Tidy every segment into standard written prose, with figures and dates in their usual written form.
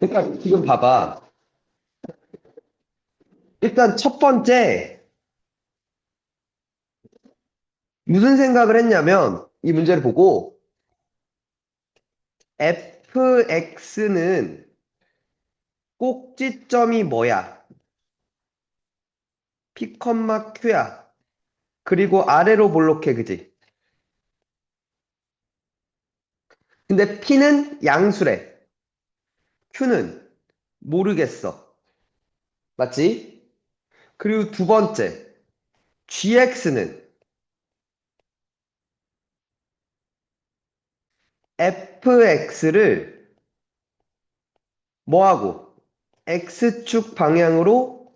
그러니까 지금 봐봐. 일단 첫 번째 무슨 생각을 했냐면 이 문제를 보고 fx는 꼭지점이 뭐야? p, q야. 그리고 아래로 볼록해, 그지? 근데 p는 양수래. q는 모르겠어. 맞지? 그리고 두 번째, gx는 fx를 뭐하고? x축 방향으로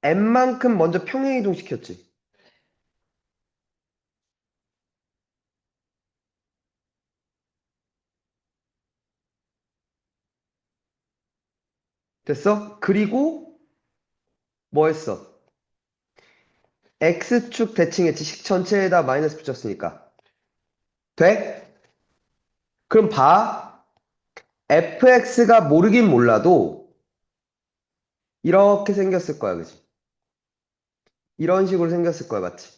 n만큼 먼저 평행이동 시켰지. 됐어? 그리고 뭐 했어? x축 대칭했지. 식 전체에다 마이너스 붙였으니까. 돼? 그럼 봐. fx가 모르긴 몰라도 이렇게 생겼을 거야, 그지? 이런 식으로 생겼을 거야, 맞지?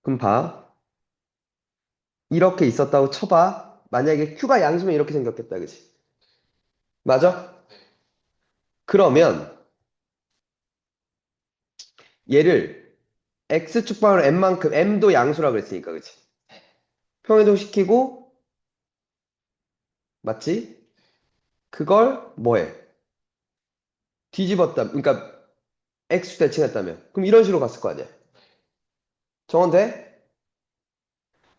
그럼 봐. 이렇게 있었다고 쳐봐. 만약에 q가 양수면 이렇게 생겼겠다, 그지? 맞아? 그러면 얘를 x축 방으로 n만큼, m도 양수라 그랬으니까, 그지? 평행이동 시키고, 맞지? 그걸 뭐해? 뒤집었다. 그러니까 x 대칭했다면. 그럼 이런 식으로 갔을 거 아니야? 정원 돼?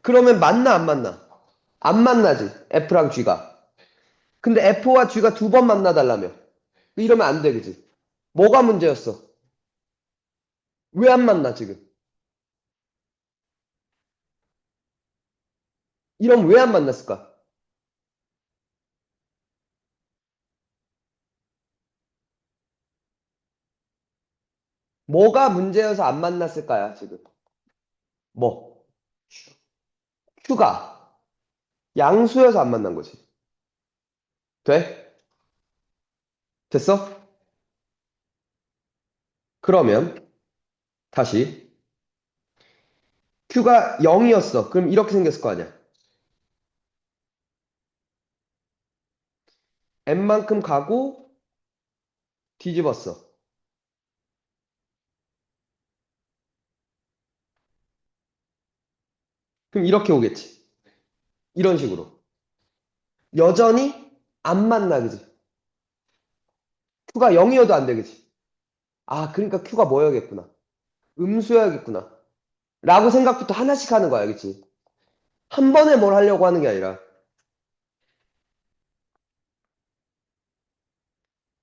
그러면 만나, 안 만나? 안 만나지. F랑 G가. 근데 F와 G가 두 번 만나달라며. 이러면 안 돼, 그지? 뭐가 문제였어? 왜 안 만나, 지금? 이러면 왜 안 만났을까? 뭐가 문제여서 안 만났을까요, 지금? 뭐? Q가 양수여서 안 만난 거지. 돼? 됐어? 그러면 다시 Q가 0이었어. 그럼 이렇게 생겼을 거 아니야. N만큼 가고 뒤집었어. 그럼 이렇게 오겠지. 이런 식으로. 여전히 안 만나, 그지? Q가 0이어도 안 돼, 그지? 아, 그러니까 Q가 뭐여야겠구나. 음수여야겠구나. 라고 생각부터 하나씩 하는 거야, 그치? 한 번에 뭘 하려고 하는 게 아니라,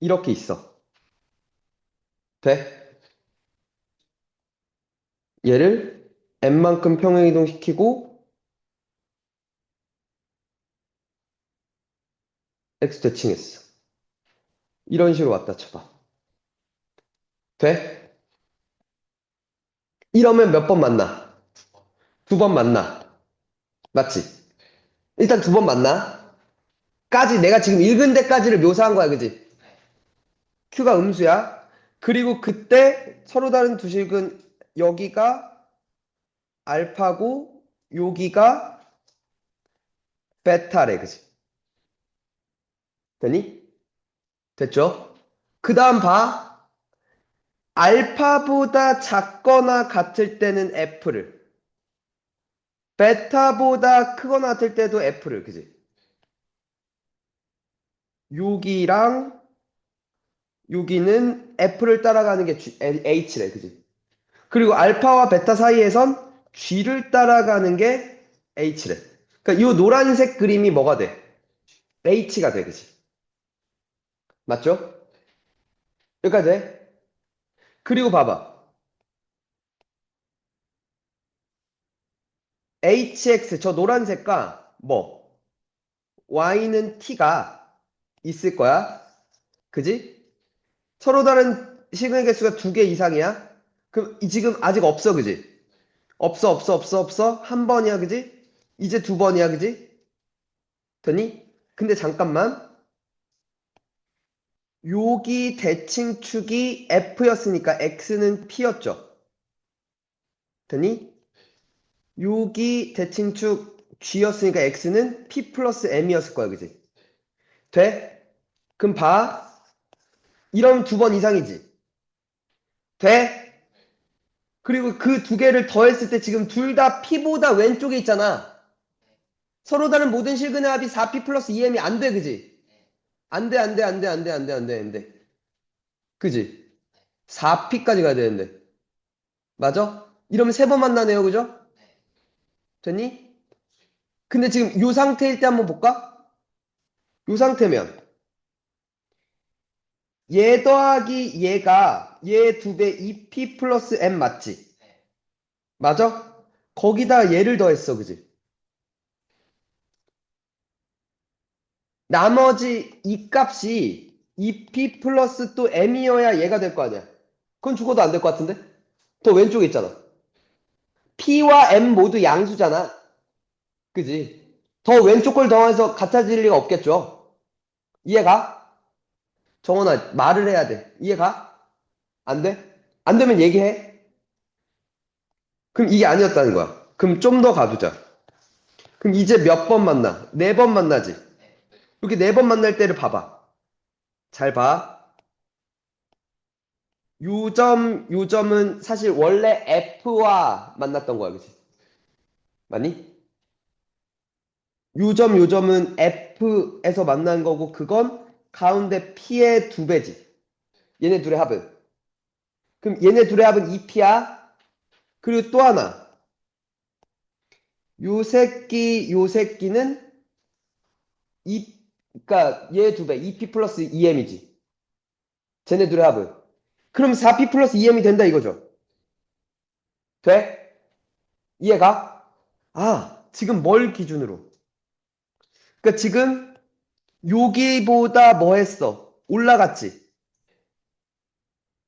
이렇게 있어. 돼? 얘를 n만큼 평행이동 시키고, x 대칭했어. 이런 식으로 왔다 쳐봐. 돼? 이러면 몇 번 만나? 두 번 만나. 맞지? 일단 두 번 만나. 까지, 내가 지금 읽은 데까지를 묘사한 거야, 그지? q가 음수야. 그리고 그때 서로 다른 두 식은 여기가 알파고, 여기가 베타래, 그지? 되니? 됐죠? 그 다음 봐. 알파보다 작거나 같을 때는 F를, 베타보다 크거나 같을 때도 F를, 그지? 여기랑 여기는 F를 따라가는 게 H래, 그지? 그리고 알파와 베타 사이에선 G를 따라가는 게 H래. 그러니까 이 노란색 그림이 뭐가 돼? H가 돼, 그지? 맞죠? 여기까지 돼? 그리고 봐봐. HX, 저 노란색과 뭐? Y는 T가 있을 거야. 그지? 서로 다른 시그널 개수가 두 개 이상이야? 그럼 지금 아직 없어, 그지? 없어, 없어, 없어, 없어. 한 번이야, 그지? 이제 두 번이야, 그지? 되니? 근데 잠깐만. 여기 대칭축이 F였으니까 X는 P였죠. 되니? 여기 대칭축 G였으니까 X는 P 플러스 M이었을 거야, 그지? 돼? 그럼 봐. 이러면 두 번 이상이지. 돼? 그리고 그 두 개를 더했을 때 지금 둘 다 P보다 왼쪽에 있잖아. 서로 다른 모든 실근의 합이 4P 플러스 2M이 안 돼, 그지? 안 돼, 안 돼, 안 돼, 안 돼, 안 돼, 안 돼, 안 돼. 그지? 4P까지 가야 되는데. 맞아? 이러면 세 번 만나네요, 그죠? 됐니? 근데 지금 요 상태일 때 한번 볼까? 요 상태면 얘 더하기 얘가 얘 두 배 2P 플러스 M 맞지? 맞아? 거기다 얘를 더했어, 그지? 나머지 이 값이 2P 플러스 또 M이어야 얘가 될 거 아니야. 그건 죽어도 안 될 것 같은데? 더 왼쪽에 있잖아. P와 M 모두 양수잖아. 그지? 더 왼쪽 걸 더해서 같아질 리가 없겠죠. 이해가? 정원아, 말을 해야 돼. 이해가? 안 돼? 안 되면 얘기해. 그럼 이게 아니었다는 거야. 그럼 좀 더 가보자. 그럼 이제 몇 번 만나? 네 번 만나지? 이렇게 네 번 만날 때를 봐봐. 잘 봐. 요점은 사실 원래 F와 만났던 거야, 그치? 맞니? 요점은 F에서 만난 거고, 그건 가운데 P의 두 배지. 얘네 둘의 합은. 그럼 얘네 둘의 합은 2P야. 그리고 또 하나. 요 새끼는 그니까 얘 두 배, 2P 플러스 2M이지. 쟤네 둘의 합은. 그럼 4P 플러스 2M이 된다 이거죠. 돼? 이해가? 아, 지금 뭘 기준으로? 그러니까 지금 여기보다 뭐 했어? 올라갔지.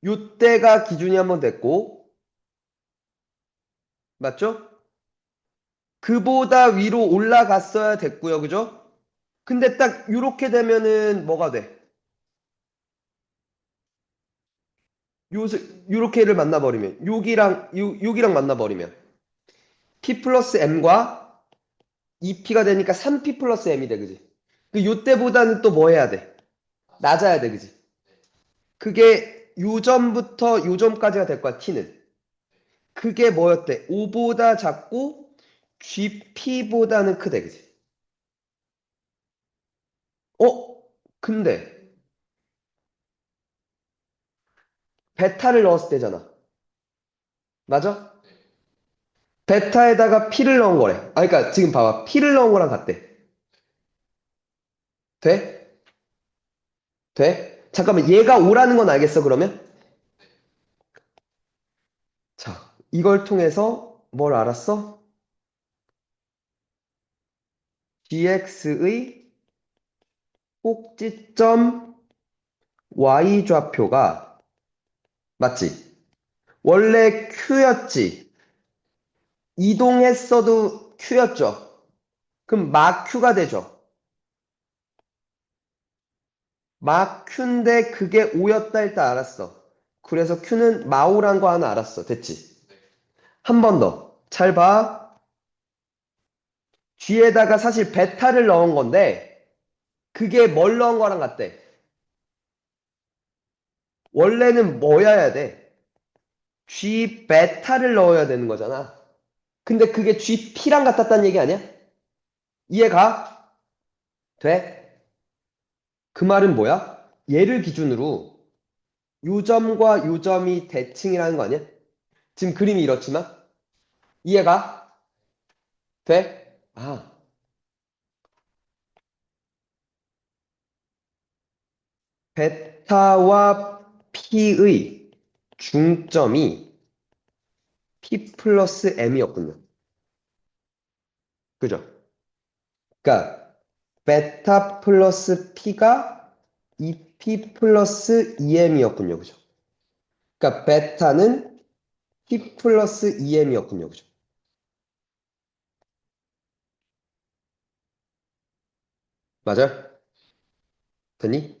요때가 기준이 한번 됐고, 맞죠? 그보다 위로 올라갔어야 됐고요, 그죠? 근데 딱 요렇게 되면은 뭐가 돼? 요, 요렇게를 만나버리면, 여기랑 만나버리면, P 플러스 M과 2P가 되니까 3P 플러스 M이 돼, 그지? 그 요때보다는 또 뭐 해야 돼? 낮아야 돼, 그지? 그게 요점부터 요점까지가 될 거야, T는. 그게 뭐였대? 5보다 작고 GP보다는 크대, 그지? 어? 근데 베타를 넣었을 때잖아. 맞아? 베타에다가 P를 넣은 거래. 아, 그러니까 지금 봐봐. P를 넣은 거랑 같대. 돼? 돼? 잠깐만, 얘가 오라는 건 알겠어, 그러면? 자, 이걸 통해서 뭘 알았어? gx의 꼭지점 y좌표가 맞지? 원래 q였지. 이동했어도 q였죠. 그럼 막 q가 되죠. 막 q인데 그게 5였다 일단 알았어. 그래서 q는 마오란 거 하나 알았어. 됐지? 한 번 더. 잘 봐. g에다가 사실 베타를 넣은 건데 그게 뭘 넣은 거랑 같대? 원래는 뭐여야 돼? g 베타를 넣어야 되는 거잖아. 근데 그게 GP랑 같았다는 얘기 아니야? 이해가? 돼? 그 말은 뭐야? 얘를 기준으로 요점과 요점이 대칭이라는 거 아니야? 지금 그림이 이렇지만? 이해가? 돼? 아, 베타와 P의 중점이 P 플러스 M이었군요. 그죠? 그러니까 베타 플러스 P가 2P 플러스 2M이었군요. 그죠? 그러니까 베타는 P 플러스 2M이었군요. 그죠? 맞아? 됐니?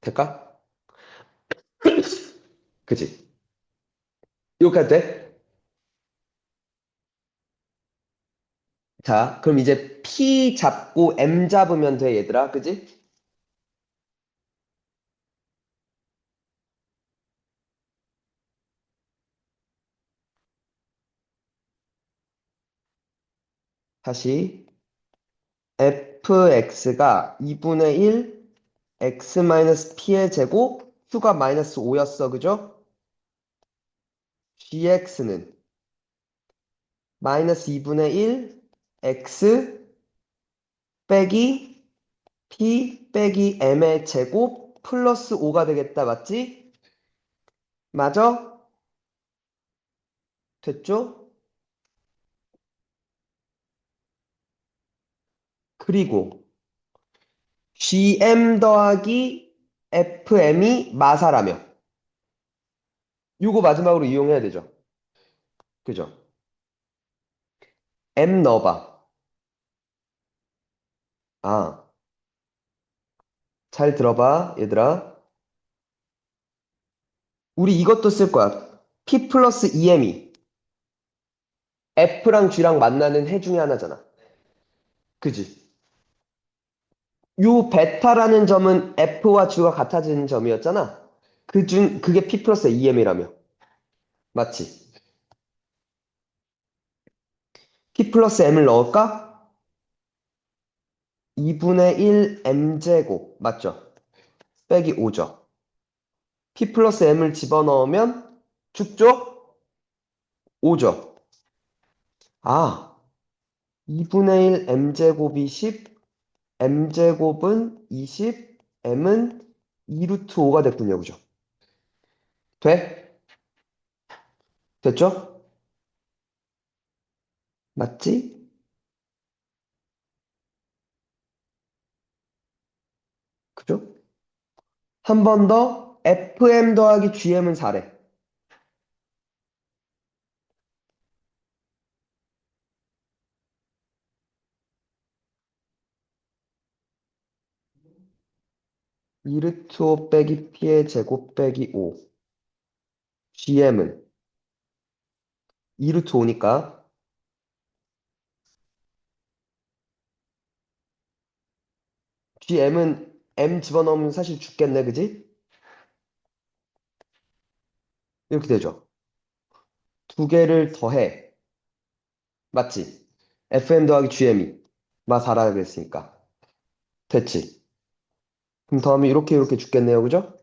될까? 그지? 이렇게 해도 돼? 자, 그럼 이제 P 잡고 M 잡으면 돼, 얘들아. 그지? 다시 fx가 2분의 1 x-p의 제곱 q가 마이너스 5였어. 그죠? gx는 마이너스 2분의 1 x 빼기 p 빼기 m의 제곱 플러스 5가 되겠다. 맞지? 맞아? 됐죠? 그리고 gm 더하기 fm이 마사라며. 요거 마지막으로 이용해야 되죠. 그죠? m 넣어봐. 아, 잘 들어봐, 얘들아. 우리 이것도 쓸 거야. P 플러스 EM이 F랑 G랑 만나는 해 중에 하나잖아. 그지? 요 베타라는 점은 F와 G가 같아지는 점이었잖아. 그게 P 플러스 EM이라며. 맞지? P 플러스 M을 넣을까? 2분의 1 M제곱. 맞죠? 빼기 5죠. P 플러스 M을 집어넣으면 죽죠? 5죠. 아, 2분의 1 M제곱이 10, M제곱은 20, M은 2 루트 5가 됐군요. 그죠? 돼? 됐죠? 맞지? 그죠? 한 번 더 FM 더하기 GM은 4래. 2루트 5 빼기 P의 제곱 빼기 5. GM은 2루트 5니까 GM은 M 집어넣으면 사실 죽겠네. 그지? 이렇게 되죠. 두 개를 더해. 맞지? FM 더하기 GM이 마 4라 그랬으니까. 됐지? 그럼 다음에 이렇게 죽겠네요. 그죠?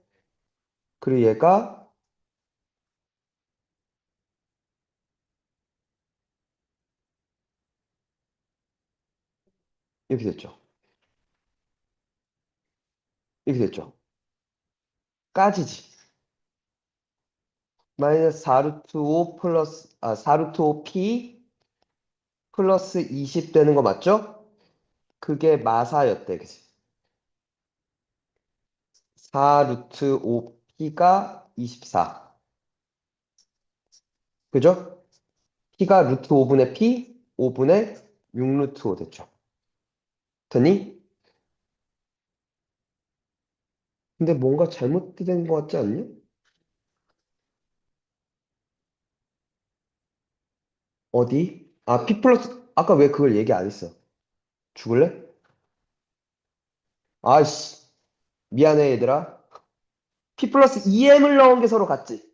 그리고 얘가 이렇게 됐죠. 이렇게 됐죠. 까지지. 마이너스 4루트 5 플러스, 4루트 5P 플러스 20 되는 거 맞죠? 그게 마사였대. 그치? 4루트 5P가 24. 그죠? P가 루트 5분의 P, 5분의 6루트 5 됐죠. 됐니? 근데 뭔가 잘못된 거 같지 않니? 어디? 아, P 플러스, 아까 왜 그걸 얘기 안 했어? 죽을래? 아이씨, 미안해, 얘들아. P 플러스 EM을 넣은 게 서로 같지?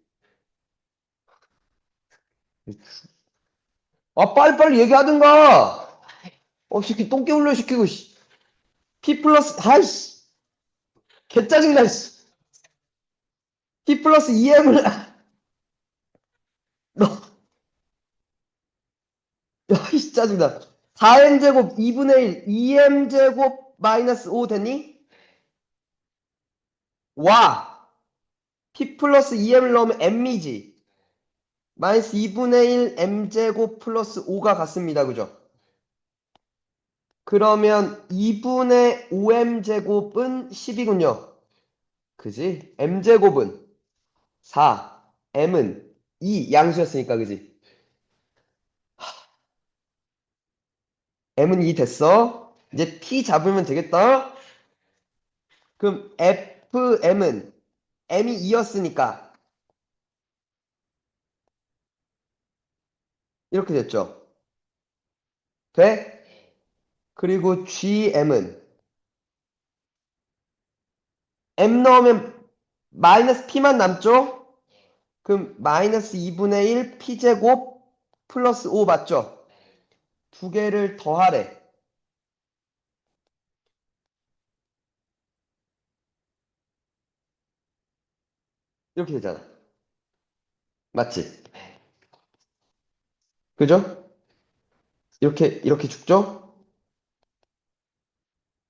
아, 빨리빨리 얘기하든가! 시키, 똥개 울려 시키고, 씨. P 플러스, 아이씨, 개짜증나, 씨. P 플러스 EM을, 야, 이 짜증나. 4m제곱 2분의 1, 2m제곱 마이너스 5 됐니? 와! P 플러스 2m을 넣으면 m이지. 마이너스 2분의 1 m제곱 플러스 5가 같습니다. 그죠? 그러면 2분의 5m제곱은 10이군요. 그지? m제곱은 4, m은 2 양수였으니까 그지? m은 2 됐어? 이제 T 잡으면 되겠다. 그럼 FM은 M이 2였으니까 이렇게 됐죠. 돼? 그리고 GM은 M 넣으면 마이너스 P만 남죠? 그럼 마이너스 2분의 1 P제곱 플러스 5 맞죠? 두 개를 더하래. 이렇게 되잖아. 맞지? 그죠? 이렇게 죽죠?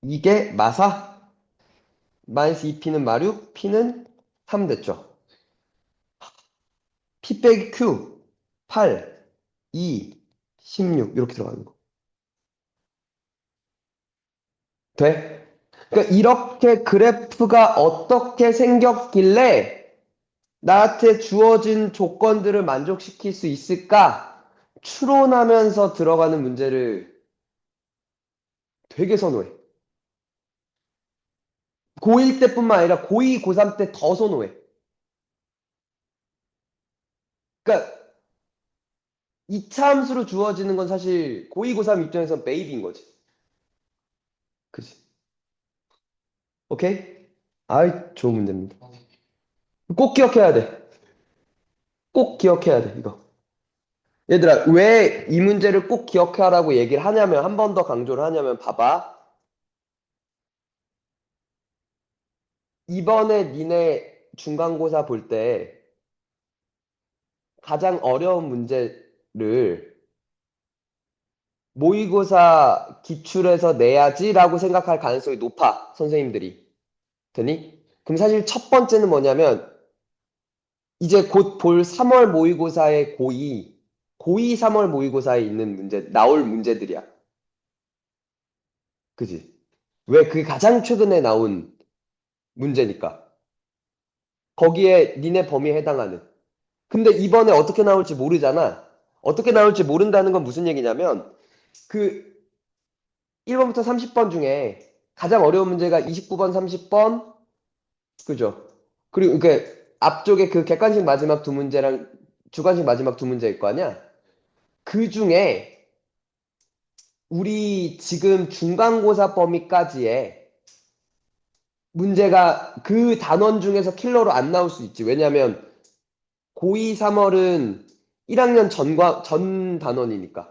이게 마사. 마이너스 2P는 마륙, P는 3 됐죠? P 빼기 Q 8, 2, 16 이렇게 들어가는 거. 돼? 그러니까 이렇게 그래프가 어떻게 생겼길래 나한테 주어진 조건들을 만족시킬 수 있을까? 추론하면서 들어가는 문제를 되게 선호해. 고1 때뿐만 아니라 고2, 고3 때 더 선호해. 그러니까 이차 함수로 주어지는 건 사실 고2, 고3 입장에선 베이비인 거지. 그치? 오케이? 아이, 좋은 문제입니다. 꼭 기억해야 돼. 꼭 기억해야 돼, 이거. 얘들아, 왜 이 문제를 꼭 기억하라고 얘기를 하냐면, 한 번 더 강조를 하냐면, 봐봐. 이번에 니네 중간고사 볼 때 가장 어려운 문제를 모의고사 기출에서 내야지라고 생각할 가능성이 높아, 선생님들이. 되니? 그럼 사실 첫 번째는 뭐냐면, 이제 곧 볼 3월 모의고사의 고2 3월 모의고사에 있는 문제, 나올 문제들이야. 그지? 왜 그게 가장 최근에 나온 문제니까. 거기에 니네 범위에 해당하는. 근데 이번에 어떻게 나올지 모르잖아. 어떻게 나올지 모른다는 건 무슨 얘기냐면, 그 1번부터 30번 중에 가장 어려운 문제가 29번, 30번, 그죠? 그리고 그 앞쪽에 그 객관식 마지막 두 문제랑 주관식 마지막 두 문제일 거 아니야? 그 중에 우리 지금 중간고사 범위까지의 문제가 그 단원 중에서 킬러로 안 나올 수 있지. 왜냐면 고2, 3월은 1학년 전 단원이니까.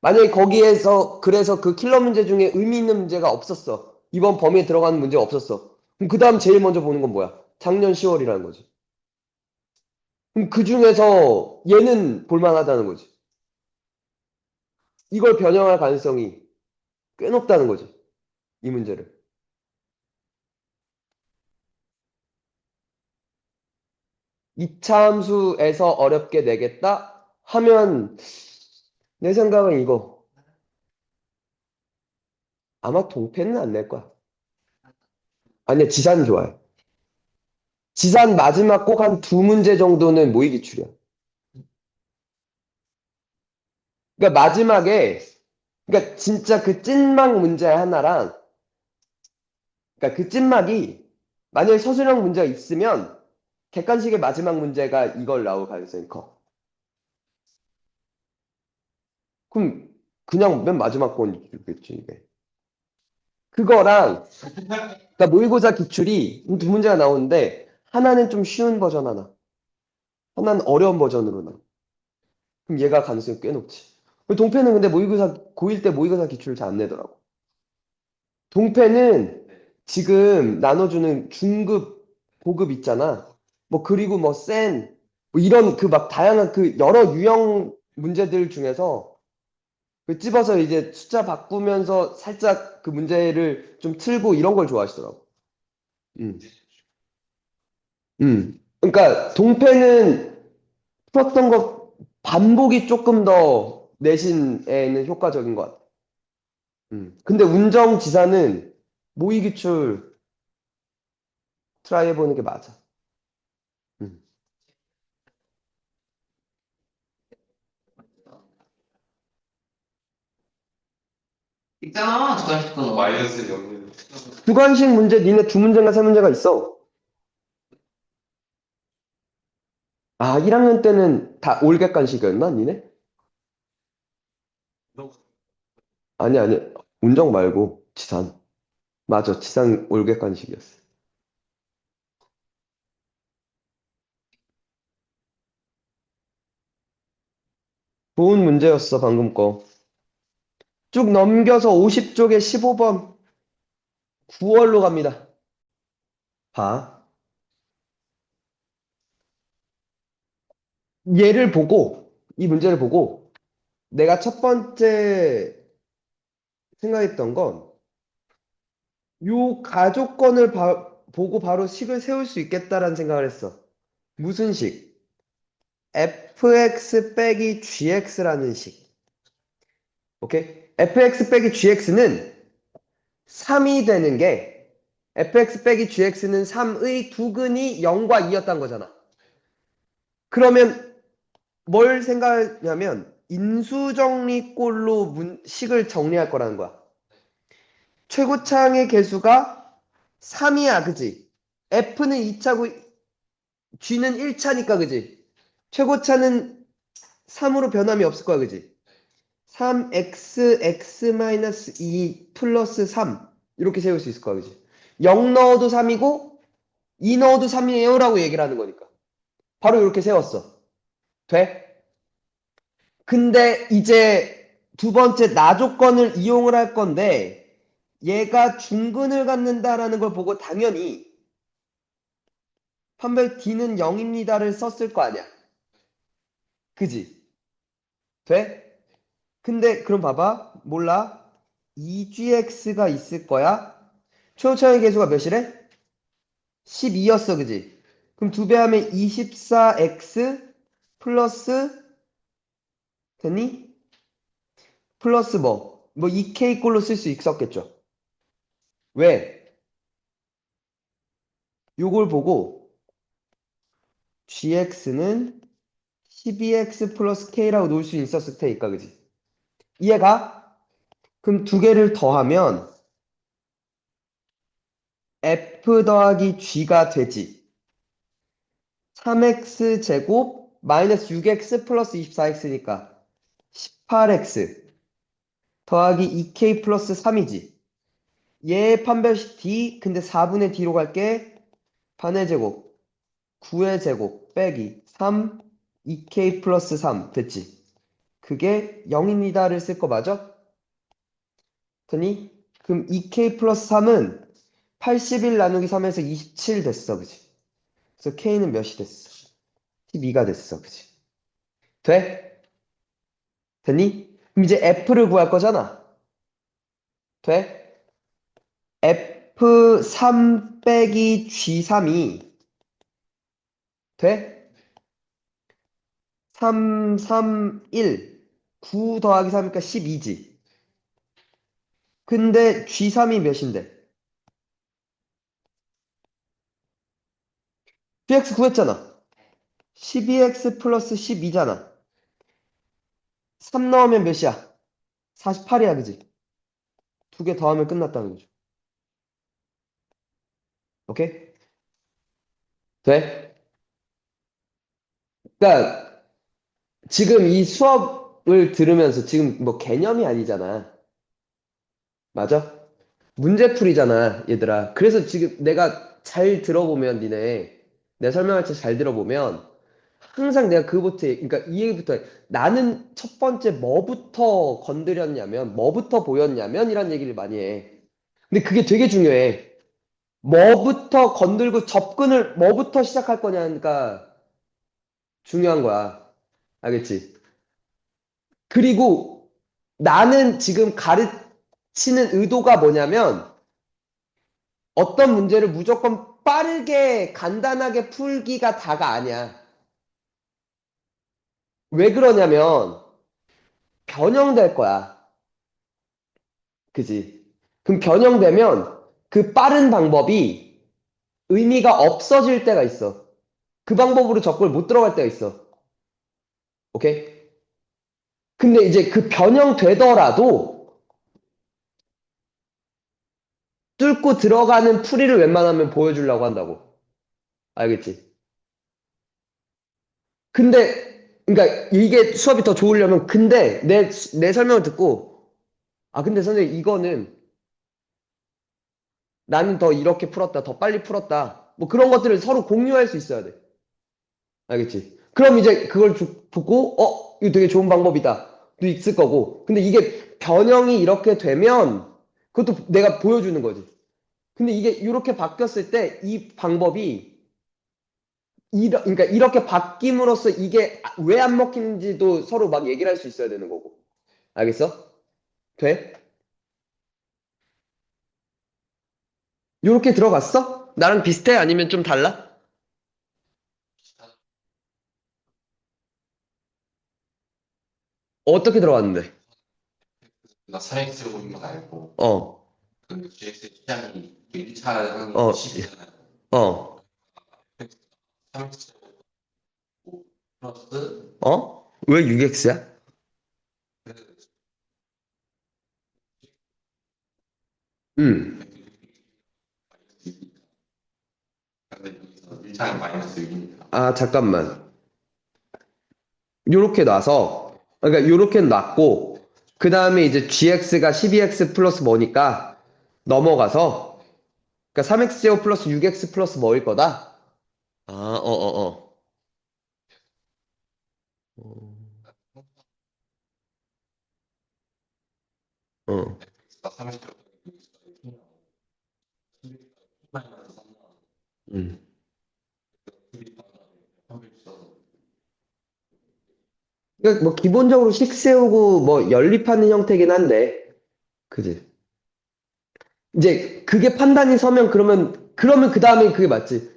만약에 거기에서 그래서 그 킬러 문제 중에 의미 있는 문제가 없었어. 이번 범위에 들어가는 문제가 없었어. 그럼 그 다음 제일 먼저 보는 건 뭐야? 작년 10월이라는 거지. 그럼 그 중에서 얘는 볼만하다는 거지. 이걸 변형할 가능성이 꽤 높다는 거지. 이 문제를. 이차 함수에서 어렵게 내겠다 하면 내 생각은 이거 아마 동패는 안 낼 거야. 아니야, 지산 좋아요. 지산 마지막 꼭 한 두 문제 정도는 모의 기출이야. 그러니까 마지막에 그러니까 진짜 그 찐막 문제 하나랑 그러니까 그 찐막이 만약에 서술형 문제가 있으면 객관식의 마지막 문제가 이걸 나올 가능성이 커. 그럼 그냥 맨 마지막 건 있겠지, 이게. 그거랑 그러니까 모의고사 기출이 두 문제가 나오는데 하나는 좀 쉬운 버전 하나는 어려운 버전으로 나와. 그럼 얘가 가능성이 꽤 높지. 동패는 근데 모의고사 고1 때 모의고사 기출을 잘 안 내더라고. 동패는 지금 나눠주는 중급, 고급 있잖아. 뭐 그리고 뭐 뭐 이런 그 막 다양한 그 여러 유형 문제들 중에서 그 집어서 이제 숫자 바꾸면서 살짝 그 문제를 좀 틀고 이런 걸 좋아하시더라고. 음. 그러니까 동패는 풀었던 거 반복이 조금 더 내신에는 효과적인 것 같아. 근데 운정지사는 모의기출 트라이 해보는 게 맞아. 음. 있잖아, 주관식 번호. 마이너스 0. 주관식 문제 니네 두 문제인가 세 문제가 있어. 아, 1학년 때는 다 올객관식이었나, 니네? 아니, 아니. 운정 말고, 지산. 맞아, 지산 올객관식이었어. 좋은 문제였어, 방금 거. 쭉 넘겨서 50쪽에 15번. 9월로 갑니다. 봐. 얘를 보고, 이 문제를 보고, 내가 첫 번째 생각했던 건, 요 가족권을 보고 바로 식을 세울 수 있겠다라는 생각을 했어. 무슨 식? fx 빼기 gx라는 식. 오케이? fx 빼기 gx는 3이 되는 게 fx 빼기 gx는 3의 두근이 0과 2였다는 거잖아. 그러면 뭘 생각하냐면 인수정리꼴로 식을 정리할 거라는 거야. 최고창의 개수가 3이야, 그지? f는 2차고 g는 1차니까, 그지? 최고차는 3으로 변함이 없을 거야, 그지? 3x x-2 플러스 3 이렇게 세울 수 있을 거야, 그지? 0 넣어도 3이고 2 넣어도 3이에요 라고 얘기를 하는 거니까 바로 이렇게 세웠어. 돼? 근데 이제 두 번째 나 조건을 이용을 할 건데 얘가 중근을 갖는다라는 걸 보고 당연히 판별 D는 0입니다를 썼을 거 아니야. 그지? 돼? 근데 그럼 봐봐. 몰라. 2gx가 있을 거야. 최고차의 개수가 몇이래? 12였어, 그지? 그럼 두 배 하면 24x 플러스 되니? 플러스 뭐? 뭐 2k 꼴로 쓸 수 있었겠죠. 왜? 요걸 보고 gx는 12x 플러스 k라고 놓을 수 있었을 테니까, 그지? 이해가? 그럼 두 개를 더하면 f 더하기 g가 되지. 3x 제곱 마이너스 6x 플러스 24x니까 18x 더하기 2k 플러스 3이지. 얘 판별식 D 근데 4분의 D로 갈게. 반의 제곱 9의 제곱 빼기 3 2k 플러스 3 됐지. 그게 0입니다를 쓸 거 맞아? 더니 그럼 2k 플러스 3은 81 나누기 3에서 27 됐어, 그지? 그래서 k는 몇이 됐어? 12가 됐어, 그지? 돼? 됐니? 그럼 이제 f를 구할 거잖아. 돼? f3 빼기 g3이 돼? 3, 3, 1. 9 더하기 3이니까 12지. 근데 G3이 몇인데? GX 구했잖아. 12X 플러스 12잖아. 3 넣으면 몇이야? 48이야, 그지? 두 개 더하면 끝났다는 거죠. 오케이? 돼? 그러니까 지금 이 수업을 들으면서 지금 뭐 개념이 아니잖아. 맞아? 문제풀이잖아, 얘들아. 그래서 지금 내가 잘 들어보면 니네 내 설명할 때 잘 들어보면 항상 내가 그부터 그러니까 이 얘기부터 해. 나는 첫 번째 뭐부터 건드렸냐면 뭐부터 보였냐면 이란 얘기를 많이 해. 근데 그게 되게 중요해. 뭐부터 건들고 접근을 뭐부터 시작할 거냐니까 중요한 거야. 알겠지? 그리고 나는 지금 가르치는 의도가 뭐냐면 어떤 문제를 무조건 빠르게 간단하게 풀기가 다가 아니야. 왜 그러냐면 변형될 거야. 그지? 그럼 변형되면 그 빠른 방법이 의미가 없어질 때가 있어. 그 방법으로 접근을 못 들어갈 때가 있어. 오케이? 근데 이제 그 변형되더라도 뚫고 들어가는 풀이를 웬만하면 보여주려고 한다고. 알겠지? 근데, 그러니까 이게 수업이 더 좋으려면, 근데 내 설명을 듣고, 아, 근데 선생님, 이거는 나는 더 이렇게 풀었다, 더 빨리 풀었다. 뭐 그런 것들을 서로 공유할 수 있어야 돼. 알겠지? 그럼 이제 그걸 보고, 이거 되게 좋은 방법이다. 도 있을 거고. 근데 이게 변형이 이렇게 되면, 그것도 내가 보여주는 거지. 근데 이게 이렇게 바뀌었을 때 이 방법이 그러니까 이렇게 바뀜으로써 이게 왜 안 먹히는지도 서로 막 얘기를 할 수 있어야 되는 거고. 알겠어? 돼? 요렇게 들어갔어? 나랑 비슷해? 아니면 좀 달라? 어떻게 들어갔는데? 나 사행 쓰고 있는 건 알고 어, 그 GX 취향이 1차 한 어, 10이잖아요. 어, 3X 플러스 어? 왜 6x야? 음. 근데 여기서 1차는 마이너스 6입니다. 아, 잠깐만. 요렇게 놔서, 그러니까 요렇게 놨고, 그 다음에 이제 gx가 12x 플러스 뭐니까 넘어가서, 그러니까 3x 제곱 플러스 6x 플러스 뭐일 거다? 아, 어. X가 30대 마이너스 3 음. 그러니까 뭐 기본적으로 식 세우고 뭐 연립하는 형태긴 한데, 그지? 이제 그게 판단이 서면 그러면 그 다음에 그게 맞지.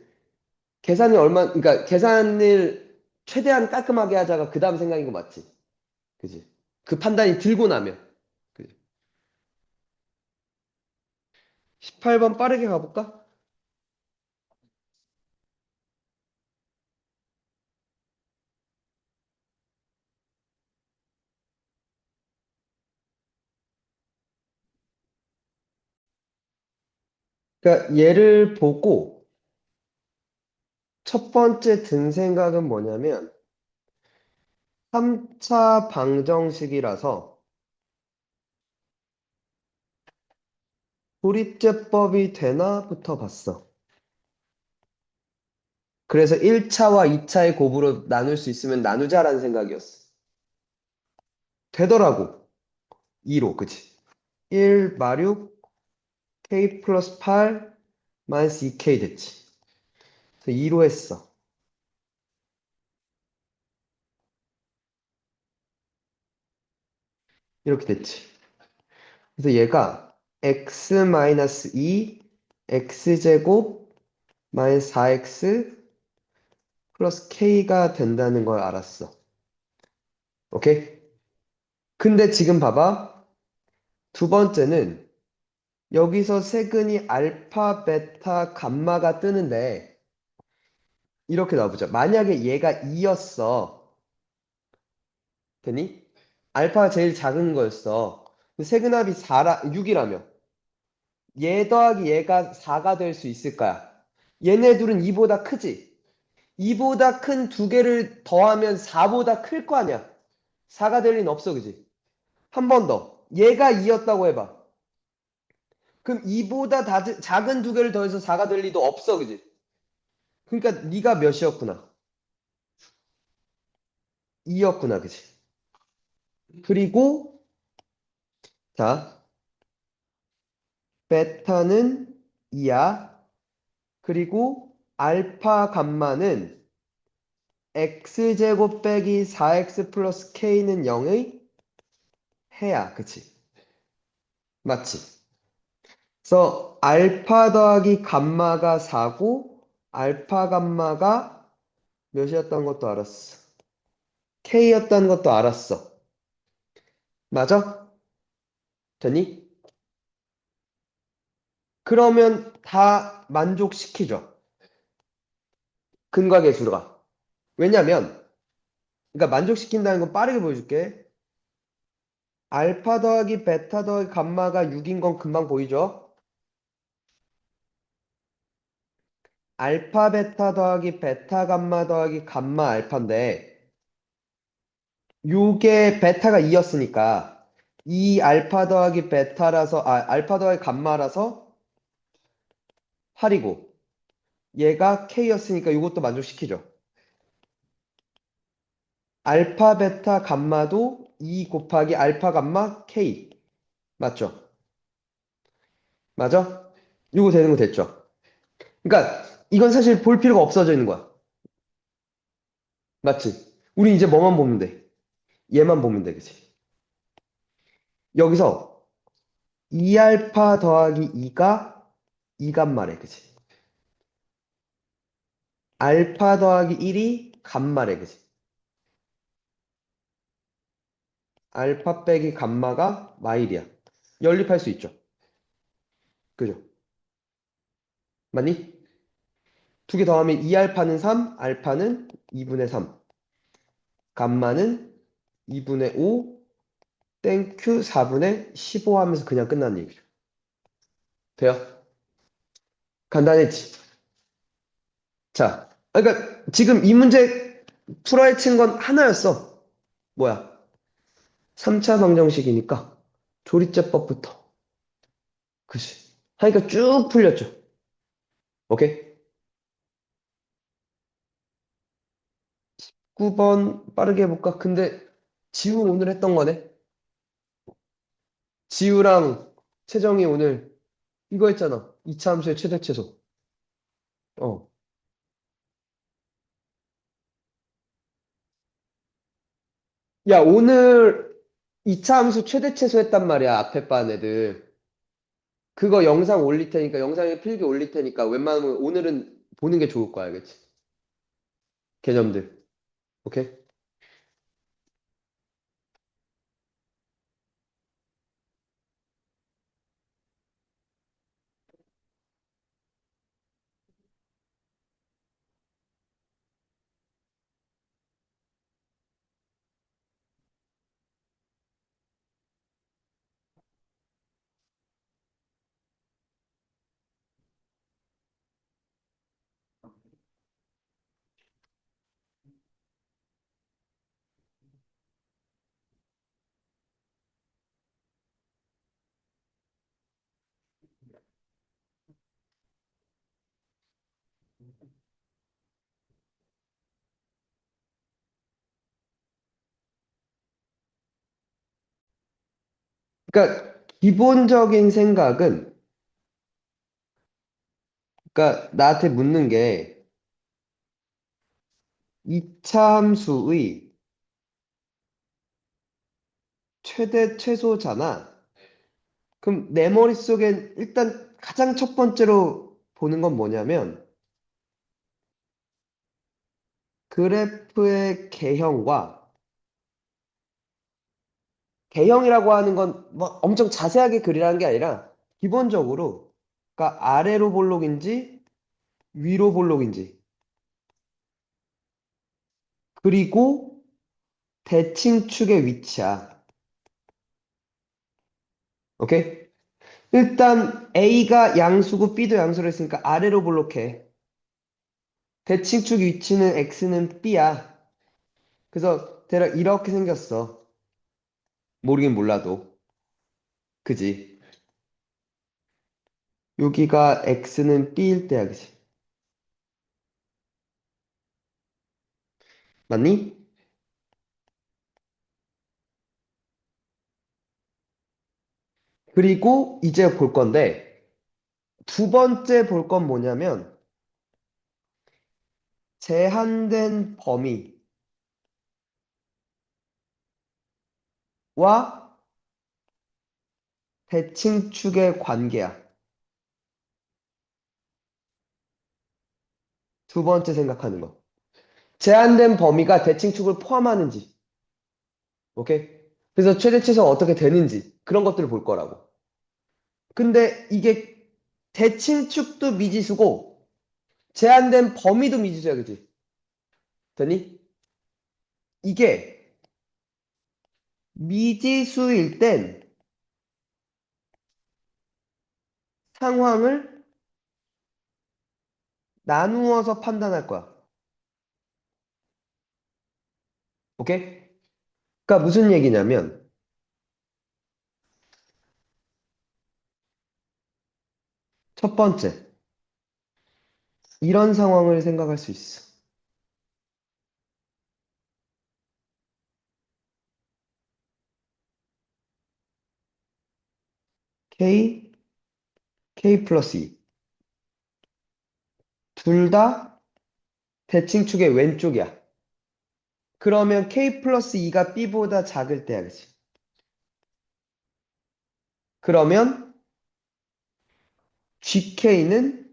계산이 그러니까 계산을 최대한 깔끔하게 하자가 그 다음 생각인 거 맞지? 그지? 그 판단이 들고 나면. 그지? 18번 빠르게 가볼까? 그러니까 얘를 보고 첫 번째 든 생각은 뭐냐면 3차 방정식이라서 조립제법이 되나부터 봤어. 그래서 1차와 2차의 곱으로 나눌 수 있으면 나누자라는 생각이었어. 되더라고. 2로, 그치? 1 마륙 k 플러스 8 마이너스 2k 됐지. 그래서 2로 했어. 이렇게 됐지. 그래서 얘가 x 마이너스 2 x제곱 마이너스 4x 플러스 k가 된다는 걸 알았어. 오케이? 근데 지금 봐봐. 두 번째는 여기서 세근이 알파, 베타, 감마가 뜨는데 이렇게 나와보자. 만약에 얘가 2였어. 되니? 알파가 제일 작은 거였어. 세근합이 6이라며. 얘 더하기 얘가 4가 될 수 있을 거야. 얘네 둘은 2보다 크지? 2보다 큰 두 개를 더하면 4보다 클 거 아니야. 4가 될 리는 없어, 그지? 한 번 더. 얘가 2였다고 해봐. 그럼 2보다 작은 두 개를 더해서 4가 될 리도 없어, 그지? 그러니까 네가 몇이었구나. 2였구나, 그지? 그리고 자, 베타는 2야. 그리고 알파 감마는 x제곱 빼기 4x 플러스 k는 0의 해야. 그치? 맞지? 그래서 알파 더하기 감마가 4고 알파 감마가 몇이었던 것도 알았어. k였다는 것도 알았어. 맞아? 되니? 그러면 다 만족시키죠. 근과 계수가. 왜냐면 그러니까 만족시킨다는 건 빠르게 보여줄게. 알파 더하기 베타 더하기 감마가 6인 건 금방 보이죠? 알파 베타 더하기 베타 감마 더하기 감마 알파인데 요게 베타가 2였으니까 이 알파 더하기 베타라서 알파 더하기 감마라서 8이고 얘가 K였으니까 이것도 만족시키죠. 알파 베타 감마도 2 곱하기 알파 감마 K 맞죠? 맞아? 이거 되는 거 됐죠? 그러니까 이건 사실 볼 필요가 없어져 있는 거야. 맞지? 우리 이제 뭐만 보면 돼? 얘만 보면 돼, 그치? 여기서 2알파 더하기 2가 2감마래, 그치? 알파 더하기 1이 감마래, 그치? 알파 빼기 감마가 마일이야. 연립할 수 있죠? 그죠? 맞니? 두 개 더하면 2알파는 3, 알파는 2분의 3, 감마는 2분의 5, 땡큐 4분의 15 하면서 그냥 끝나는 얘기죠. 돼요? 간단했지? 자, 그러니까 지금 이 문제 풀어야 친 건 하나였어. 뭐야? 3차 방정식이니까 조리제법부터. 그치? 하니까 쭉 풀렸죠. 오케이? 9번 빠르게 해볼까? 근데 지우 오늘 했던 거네. 지우랑 채정이 오늘 이거 했잖아. 2차 함수의 최대 최소. 어. 야, 오늘 2차 함수 최대 최소 했단 말이야. 앞에 반 애들. 그거 영상 올릴 테니까, 영상에 필기 올릴 테니까 웬만하면 오늘은 보는 게 좋을 거야. 알겠지? 개념들. 오케이? 그러니까 기본적인 생각은 그러니까 나한테 묻는 게 2차 함수의 최대 최소잖아. 그럼 내 머릿속엔 일단 가장 첫 번째로 보는 건 뭐냐면 그래프의 개형과 개형이라고 하는 건 뭐 엄청 자세하게 그리라는 게 아니라 기본적으로 그러니까 아래로 볼록인지 위로 볼록인지 그리고 대칭축의 위치야. 오케이? 일단 A가 양수고 B도 양수로 했으니까 아래로 볼록해. 대칭축 위치는 X는 B야. 그래서 대략 이렇게 생겼어. 모르긴 몰라도. 그지? 여기가 X는 B일 때야, 그지? 맞니? 그리고 이제 볼 건데, 두 번째 볼 건 뭐냐면, 제한된 범위와 대칭축의 관계야. 두 번째 생각하는 거. 제한된 범위가 대칭축을 포함하는지. 오케이? 그래서 최대 최소가 어떻게 되는지. 그런 것들을 볼 거라고. 근데 이게 대칭축도 미지수고, 제한된 범위도 미지수야, 그지? 되니? 이게 미지수일 땐 상황을 나누어서 판단할 거야. 오케이? 그러니까 무슨 얘기냐면 첫 번째, 이런 상황을 생각할 수 있어. K, K 플러스 2. 둘 다 대칭축의 왼쪽이야. 그러면 K 플러스 2가 B보다 작을 때야, 그치? 그러면 GK는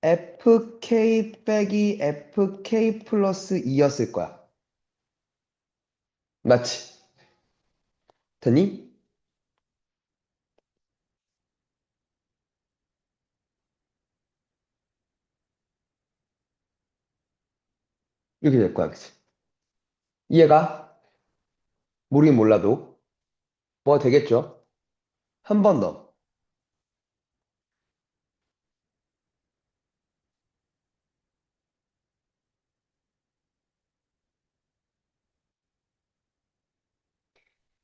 FK 빼기 FK 플러스 2였을 거야. 맞지? 되니? 이렇게 될 거야, 그치? 이해가? 모르긴 몰라도 뭐가 되겠죠? 한 번 더.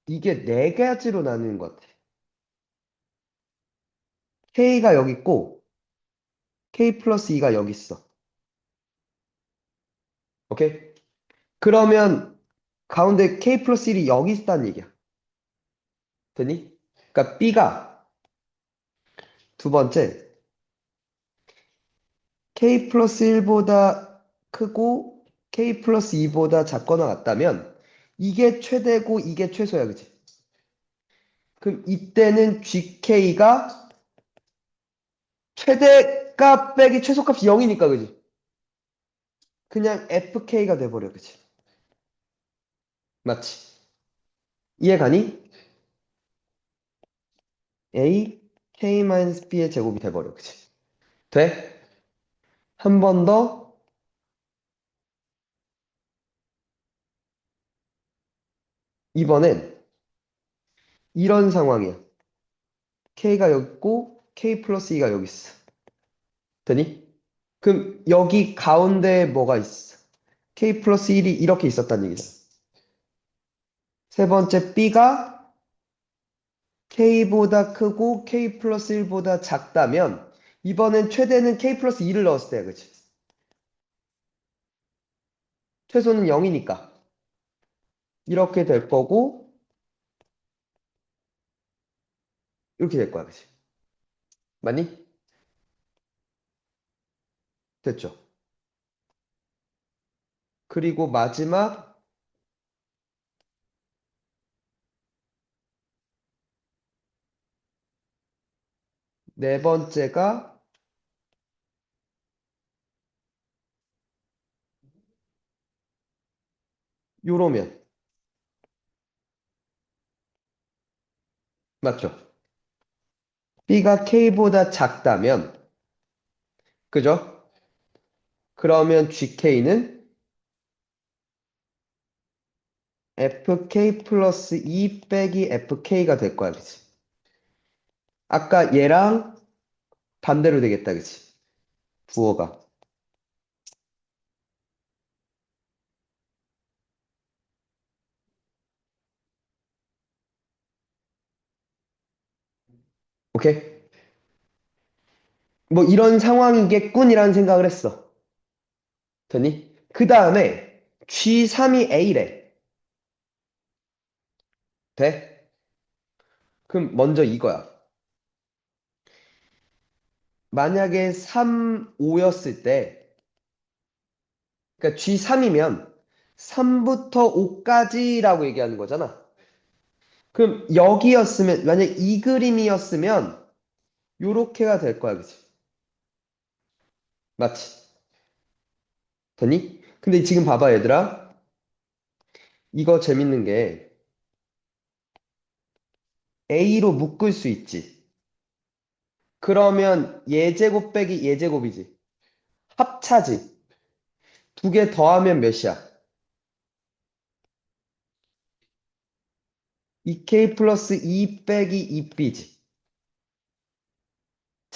이게 네 가지로 나누는 것 같아. K가 여기 있고 K 플러스 2가 여기 있어. 오케이? 그러면 가운데 K 플러스 1이 여기 있다는 얘기야. 되니? 그러니까 B가 두 번째 K 플러스 1보다 크고 K 플러스 2보다 작거나 같다면 이게 최대고 이게 최소야, 그치? 그럼 이때는 GK가 최대값 빼기 최소값이 0이니까, 그치? 그냥 FK가 돼버려, 그치? 맞지? 이해가니? A, K-B의 제곱이 돼버려, 그치? 돼? 한 번 더, 이번엔 이런 상황이야. K가 여기 있고 K 플러스 2가 여기 있어. 되니? 그럼 여기 가운데에 뭐가 있어? K 플러스 1이 이렇게 있었다는 얘기다. 세 번째 B가 K보다 크고 K 플러스 1보다 작다면 이번엔 최대는 K 플러스 2를 넣었을 때야, 그치? 최소는 0이니까. 이렇게 될 거고 이렇게 될 거야, 그치? 맞니? 됐죠? 그리고 마지막 네 번째가 요러면 맞죠? B가 K보다 작다면 그죠? 그러면 GK는 FK 플러스 2 빼기 FK가 될 거야, 그치? 아까 얘랑 반대로 되겠다, 그치? 부호가. 오케이? 뭐 이런 상황이겠군이라는 생각을 했어. 되니? 그 다음에 G3이 A래. 돼? 그럼 먼저 이거야. 만약에 3, 5였을 때, 그러니까 G3이면 3부터 5까지라고 얘기하는 거잖아. 그럼 여기였으면, 만약 이 그림이었으면 요렇게가 될 거야, 그치? 맞지? 되니? 근데 지금 봐봐, 얘들아. 이거 재밌는 게 A로 묶을 수 있지. 그러면 예제곱 빼기 예제곱이지. 합차지. 두 개 더하면 몇이야? 2K 플러스 2 빼기 2B지.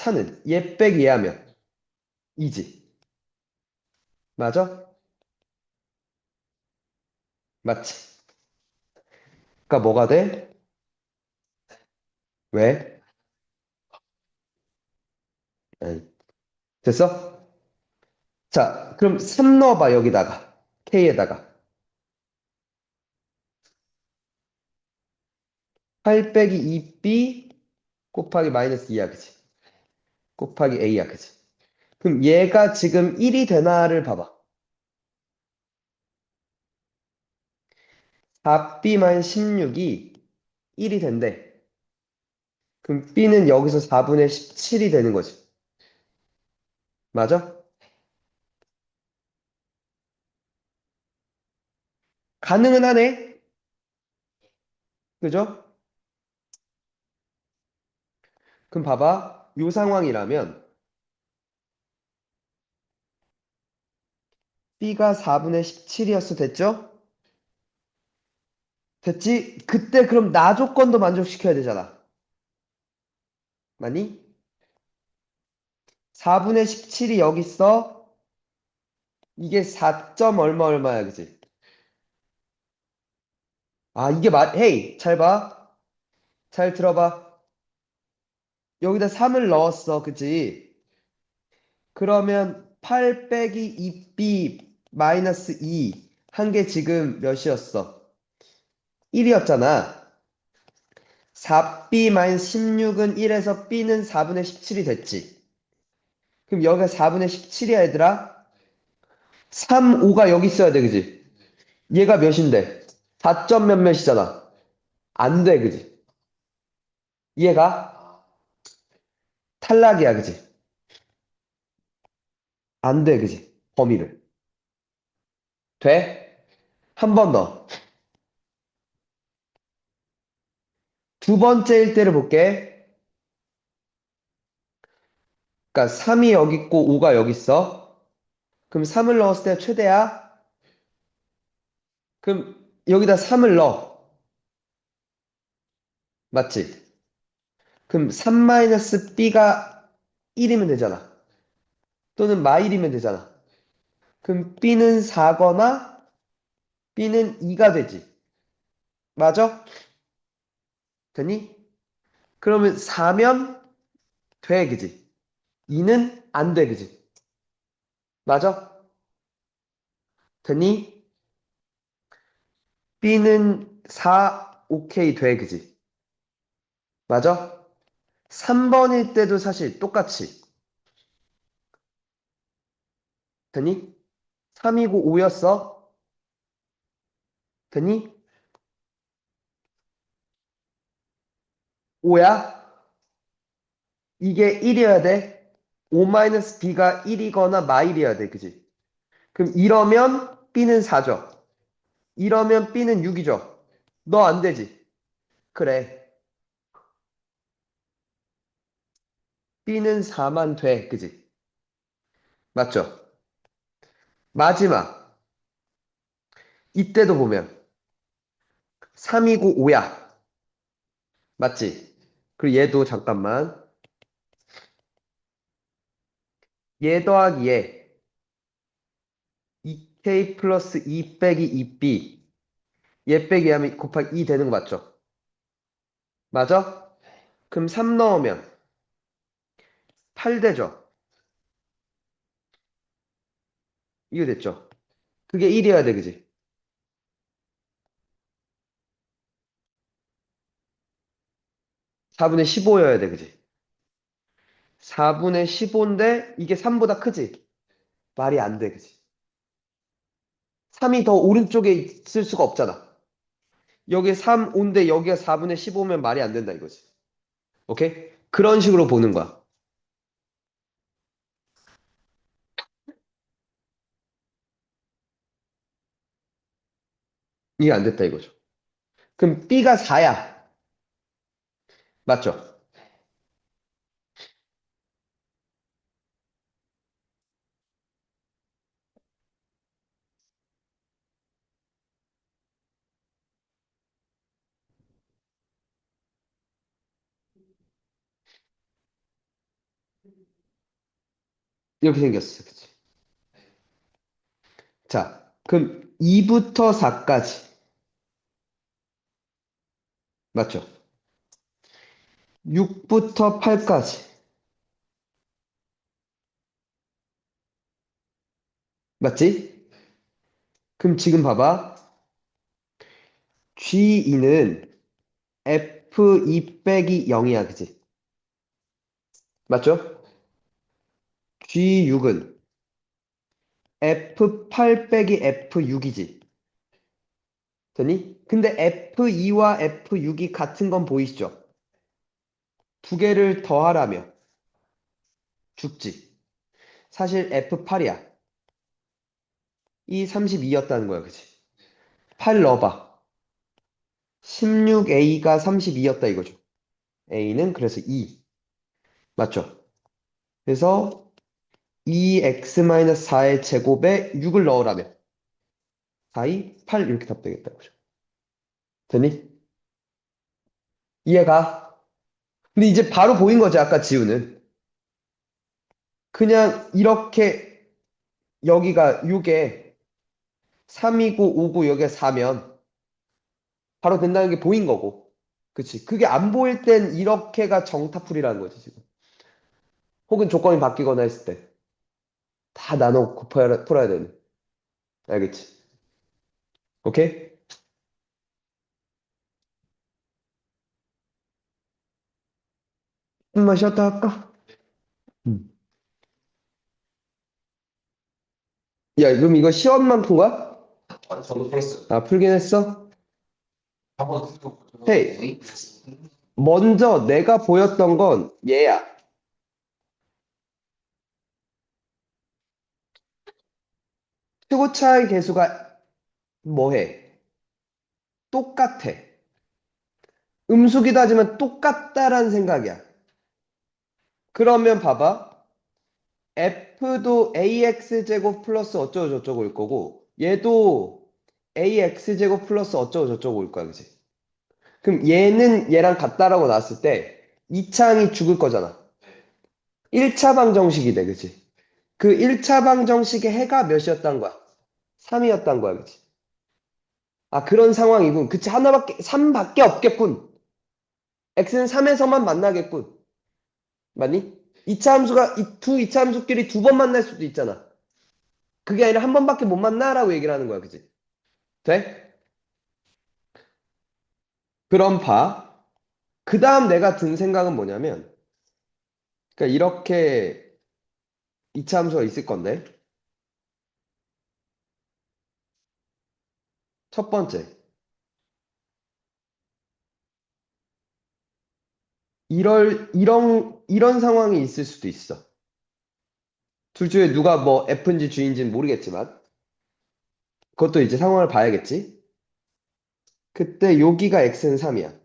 4는 얘 빼기 얘 하면 2지. 맞아? 맞지? 그러니까 뭐가 돼? 왜? 아니, 됐어? 자, 그럼 3 넣어봐, 여기다가. K에다가. 8 빼기 2B 곱하기 마이너스 2야, 그치? 곱하기 A야, 그치? 그럼 얘가 지금 1이 되나를 봐봐. 4B 마이너스 16이 1이 된대. 그럼 B는 여기서 4분의 17이 되는 거지. 맞아? 가능은 하네. 그죠? 그럼 봐봐. 요 상황이라면 B가 4분의 17이었어. 됐죠? 됐지? 그때 그럼 나 조건도 만족시켜야 되잖아. 맞니? 4분의 17이 여기 있어. 이게 4점 얼마 얼마야, 그지? 아, 이게 헤이, 잘 봐. 잘 들어봐. 여기다 3을 넣었어, 그지? 그러면 8 빼기 2b 마이너스 2 한 게 지금 몇이었어? 1이었잖아. 4b 마이너스 16은 1에서 b는 4분의 17이 됐지. 그럼 여기가 4분의 17이야, 얘들아? 3, 5가 여기 있어야 돼, 그지? 얘가 몇인데? 4점 몇몇이잖아. 안 돼, 그지? 얘가 탈락이야, 그지? 안 돼, 그지? 범위를. 돼? 한 번 더. 두 번째일 때를 볼게. 그러니까 3이 여기 있고 5가 여기 있어. 그럼 3을 넣었을 때 최대야? 그럼 여기다 3을 넣어. 맞지? 그럼 3-b가 1이면 되잖아. 또는 마일이면 되잖아. 그럼 b는 4거나 b는 2가 되지. 맞아? 되니? 그러면 4면 돼, 그지? 2는 안 돼, 그지? 맞아? 되니? b는 4, 오케이, 돼, 그지? 맞아? 3번일 때도 사실 똑같이. 되니? 3이고 5였어? 되니? 5야? 이게 1이어야 돼? 5-b가 1이거나 마일이어야 돼, 그지? 그럼 이러면 b는 4죠. 이러면 b는 6이죠. 너 안 되지? 그래. b는 4만 돼, 그지? 맞죠? 마지막. 이때도 보면 3이고 5야. 맞지? 그리고 얘도 잠깐만. 얘 더하기 얘. 2k 플러스 2 빼기 2b. 얘 빼기 하면 곱하기 2 되는 거 맞죠? 맞아? 그럼 3 넣으면 8 되죠? 이거 됐죠? 그게 1이어야 돼, 그지? 4분의 15여야 돼, 그지? 4분의 15인데 이게 3보다 크지? 말이 안 돼, 그지? 3이 더 오른쪽에 있을 수가 없잖아. 여기 3, 5인데 여기가 4분의 15면 말이 안 된다, 이거지. 오케이? 그런 식으로 보는 거야. 이게 안 됐다, 이거죠. 그럼 B가 4야. 맞죠? 이렇게 생겼어. 그치? 자, 그럼 2부터 4까지. 맞죠? 6부터 8까지. 맞지? 그럼 지금 봐봐. G2는 F2 빼기 0이야. 그치? 맞죠? G6은 F8 빼기 F6이지. 되니? 근데 F2와 F6이 같은 건 보이시죠? 두 개를 더하라며 죽지. 사실 F8이야. 이 32였다는 거야. 그치? 8 넣어봐. 16A가 32였다 이거죠. A는 그래서 2. 맞죠? 그래서 2x-4의 제곱에 6을 넣으라며. 4, 2, 8 이렇게 답되겠다. 그죠? 되니? 이해가? 근데 이제 바로 보인 거지, 아까 지우는. 그냥 이렇게 여기가 6에 3이고 5고 여기가 4면 바로 된다는 게 보인 거고. 그치? 그게 안 보일 땐 이렇게가 정타풀이라는 거지, 지금. 혹은 조건이 바뀌거나 했을 때. 다 나눠 풀어야 되는. 알겠지? 오케이? 한번 쉬었다 할까? 음. 야, 그럼 이거 시험만 푼 거야? 저도 풀었어요. 아, 풀긴 했어? 한번 풀고. 헤이, 먼저 내가 보였던 건 얘야. 최고차의 개수가 뭐해? 똑같아. 음수기도 하지만 똑같다라는 생각이야. 그러면 봐봐. F도 AX제곱 플러스 어쩌고 저쩌고 올 거고, 얘도 AX제곱 플러스 어쩌고 저쩌고 올 거야, 그치? 그럼 얘는 얘랑 같다라고 나왔을 때, 2차항이 죽을 거잖아. 1차 방정식이 돼, 그치? 그 1차 방정식의 해가 몇이었단 거야? 3이었단 거야, 그치? 아, 그런 상황이군. 그치, 하나밖에, 3밖에 없겠군. x는 3에서만 만나겠군. 맞니? 2차 함수가, 이 두 2차 함수끼리 두 번 만날 수도 있잖아. 그게 아니라 한 번밖에 못 만나라고 얘기를 하는 거야, 그치? 돼? 그럼 봐. 그 다음 내가 든 생각은 뭐냐면, 그러니까 이렇게 2차 함수가 있을 건데, 첫 번째, 이런 상황이 있을 수도 있어. 둘 중에 누가 뭐 F인지 G인지는 모르겠지만, 그것도 이제 상황을 봐야겠지? 그때 여기가 X는 3이야.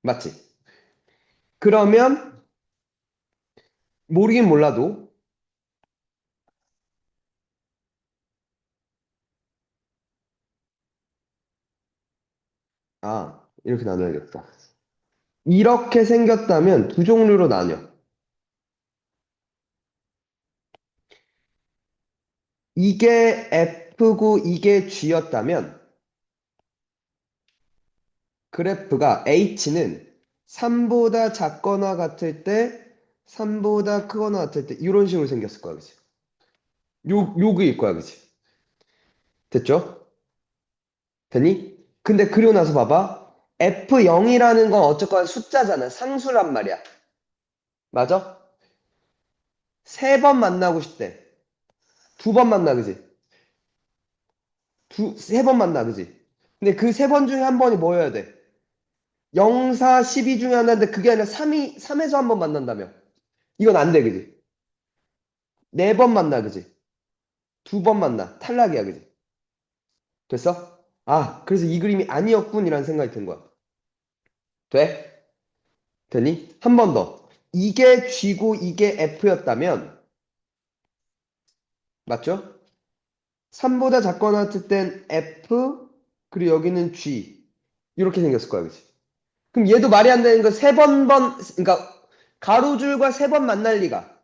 맞지? 그러면, 모르긴 몰라도, 아, 이렇게 나눠야겠다. 이렇게 생겼다면 두 종류로 나뉘어. 이게 F고 이게 G였다면, 그래프가 H는 3보다 작거나 같을 때, 3보다 크거나 같을 때, 이런 식으로 생겼을 거야, 그치? 요그일 거야, 그치? 됐죠? 됐니? 근데 그리고 나서 봐봐. F0이라는 건 어쨌거나 숫자잖아. 상수란 말이야. 맞아? 세 번 만나고 싶대. 두 번 만나, 그지? 세 번 만나, 그지? 근데 그 세 번 중에 한 번이 뭐여야 돼? 0, 4, 12 중에 하나인데 그게 아니라 3에서 한 번 만난다며. 이건 안 돼, 그지? 네 번 만나, 그지? 두 번 만나. 탈락이야, 그지? 됐어? 아, 그래서 이 그림이 아니었군이라는 생각이 든 거야. 돼? 되니? 한 번 더. 이게 G고 이게 F였다면, 맞죠? 3보다 작거나 같을 땐 F, 그리고 여기는 G. 이렇게 생겼을 거야, 그지? 그럼 얘도 말이 안 되는 거 그러니까 가로줄과 세 번 만날 리가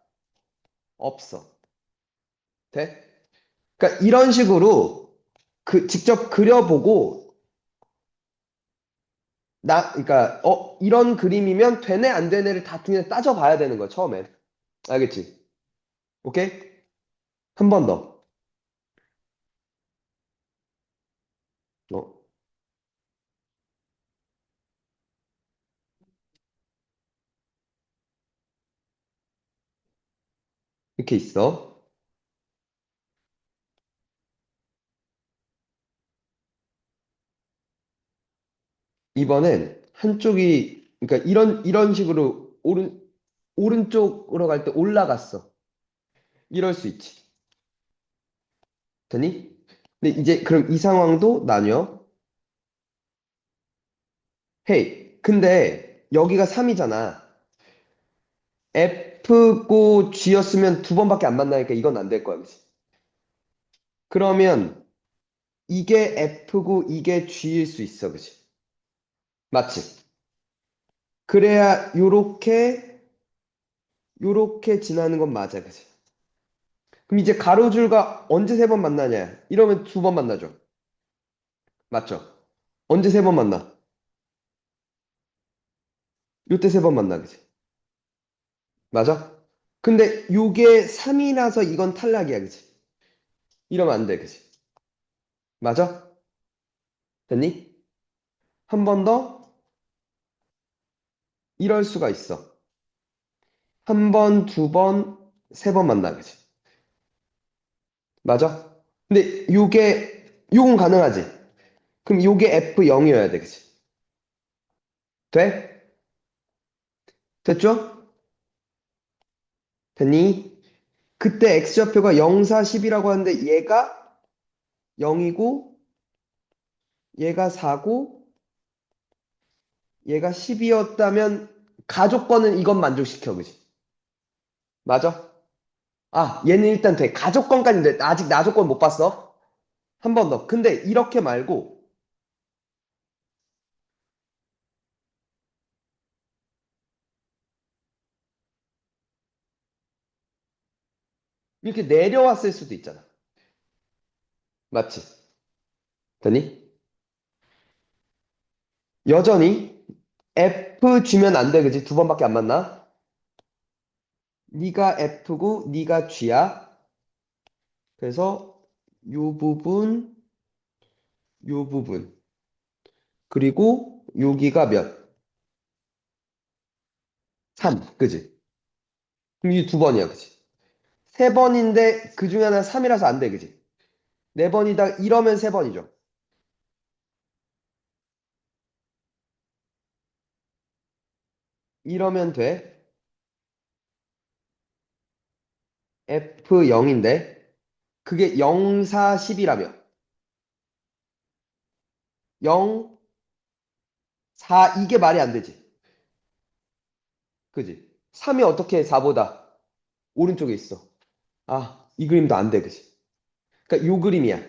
없어. 돼? 그러니까 이런 식으로 직접 그려보고 그러니까 이런 그림이면 되네 안 되네를 다 그냥 따져봐야 되는 거야 처음엔. 알겠지? 오케이? 한 번 더. 어, 이렇게 있어. 이번엔 한쪽이 그러니까 이런 식으로 오른쪽으로 갈 때 올라갔어. 이럴 수 있지. 되니? 근데 이제 그럼 이 상황도 나뉘어. 헤이. 근데 여기가 3이잖아. F고 G였으면 두 번밖에 안 만나니까 이건 안 될 거야. 그치? 그러면 이게 F고 이게 G일 수 있어. 그치? 맞지? 그래야 요렇게 지나는 건 맞아. 그치? 그럼 이제 가로줄과 언제 세 번 만나냐? 이러면 두 번 만나죠. 맞죠? 언제 세 번 만나? 요때 세 번 만나. 그치? 맞아? 근데 요게 3이라서 이건 탈락이야. 그치? 이러면 안 돼. 그치? 맞아? 됐니? 한 번 더 이럴 수가 있어. 한 번, 두 번, 세 번 만나. 그치? 맞아? 근데 요건 가능하지? 그럼 요게 F0이어야 돼. 그치? 돼? 됐죠? 됐니? 그때 X좌표가 0, 4, 10이라고 하는데 얘가 0이고 얘가 4고 얘가 10이었다면 가족권은 이건 만족시켜. 그치? 맞아? 아, 얘는 일단 돼. 가족권까지 돼. 아직 나조건 못 봤어? 한 번 더. 근데 이렇게 말고 이렇게 내려왔을 수도 있잖아. 맞지? 되니? 여전히 F 주면 안 돼. 그지? 두 번밖에 안 만나? 네가 F고 네가 G야. 그래서 요 부분, 요 부분. 그리고 여기가 몇? 3. 그지? 그럼 이 두 번이야. 그지? 세 번인데 그 중에 하나 3이라서 안 돼. 그지? 네 번이다. 이러면 세 번이죠. 이러면 돼. F0인데 그게 0, 4, 10이라며. 0, 4 이게 말이 안 되지. 그지? 3이 어떻게 4보다 오른쪽에 있어. 아, 이 그림도 안 돼. 그지? 그러니까 요 그림이야.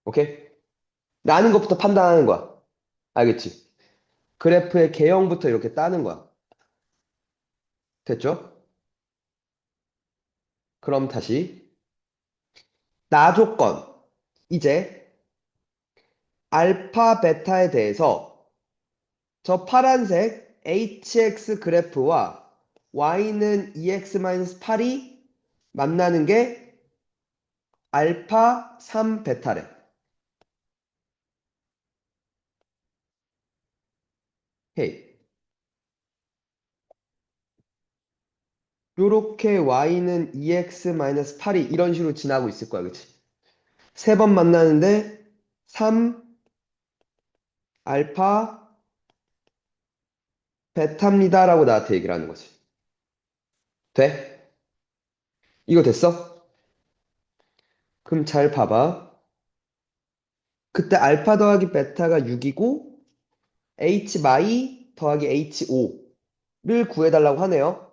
오케이? 나는 것부터 판단하는 거야. 알겠지? 그래프의 개형부터 이렇게 따는 거야. 됐죠? 그럼 다시 나조건. 이제 알파, 베타에 대해서 저 파란색 hx 그래프와 y는 2x-8이 만나는 게 알파 3 베타래. 헤이. 요렇게 y는 2x-8이 이런 식으로 지나고 있을 거야. 그치? 세 번 만나는데 3 알파 베타입니다라고 나한테 얘기를 하는 거지. 돼? 이거 됐어? 그럼 잘 봐봐. 그때 알파 더하기 베타가 6이고 h 마이 더하기 h5를 구해달라고 하네요.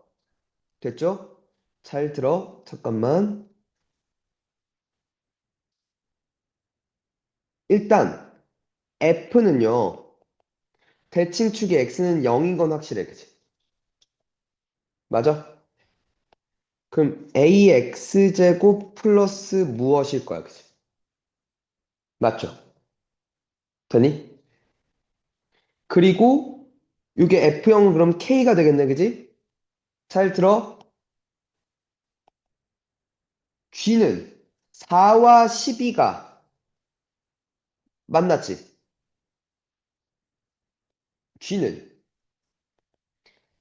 됐죠? 잘 들어. 잠깐만. 일단 f는요. 대칭축의 x는 0인 건 확실해. 그치? 맞아? 그럼 AX제곱 플러스 무엇일 거야, 그치? 맞죠? 되니? 그리고 이게 F형은 그럼 K가 되겠네, 그지? 잘 들어. G는 4와 12가 만났지? G는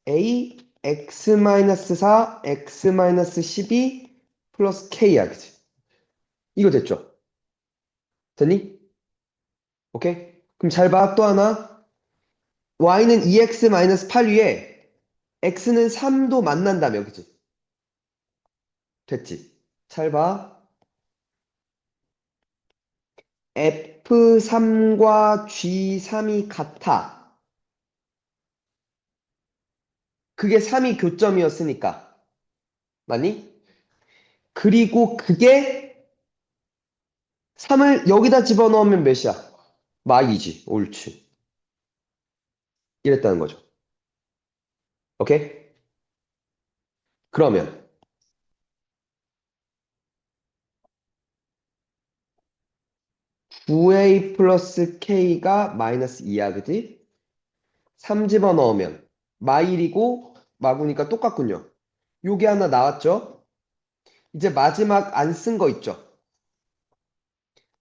A, X-4, X-12 플러스 K야, 그치? 이거 됐죠? 됐니? 오케이? 그럼 잘 봐, 또 하나. Y는 2X-8 위에 X는 3도 만난다며, 그치? 됐지? 잘 봐. F3과 G3이 같아. 그게 3이 교점이었으니까. 맞니? 그리고 그게 3을 여기다 집어넣으면 몇이야? 마이지. 옳지. 이랬다는 거죠. 오케이? 그러면 9A 플러스 K가 마이너스 2야, 그지? 3 집어넣으면 마일이고 마구니까 똑같군요. 요게 하나 나왔죠? 이제 마지막 안 쓴 거 있죠?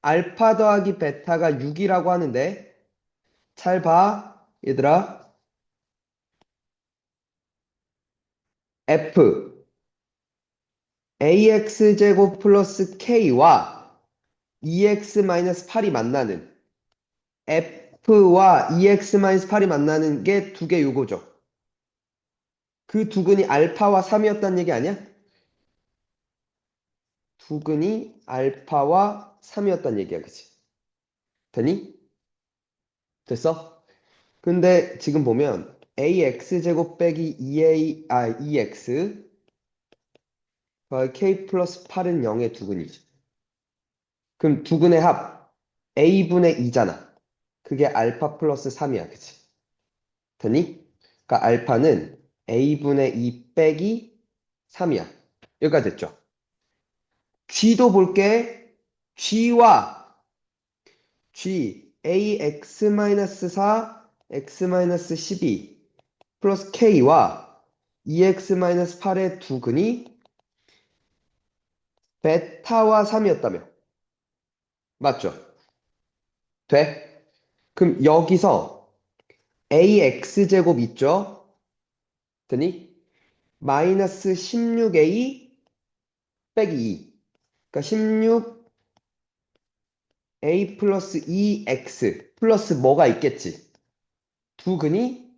알파 더하기 베타가 6이라고 하는데 잘 봐, 얘들아. F AX제곱 플러스 K와 2X-8이 만나는 F와 2X-8이 만나는 게 두 개 요거죠. 그 두근이 알파와 3이었다는 얘기 아니야? 두근이 알파와 3이었다는 얘기야, 그치? 되니? 됐어? 근데 지금 보면 AX제곱 빼기 2X 더하기 K 플러스 8은 0의 두근이지. 그럼 두근의 합 A분의 2잖아. 그게 알파 플러스 3이야, 그치? 되니? 그러니까 알파는 A분의 2 빼기 3이야. 여기까지 됐죠? G도 볼게. G와 G, AX-4, X-12 플러스 K와 2X-8의 두 근이 베타와 3이었다며. 맞죠? 돼? 그럼 여기서 AX제곱 있죠? 되니? 마이너스 16A 빼기 2. 그러니까 16A 플러스 2X 플러스 뭐가 있겠지? 두 근이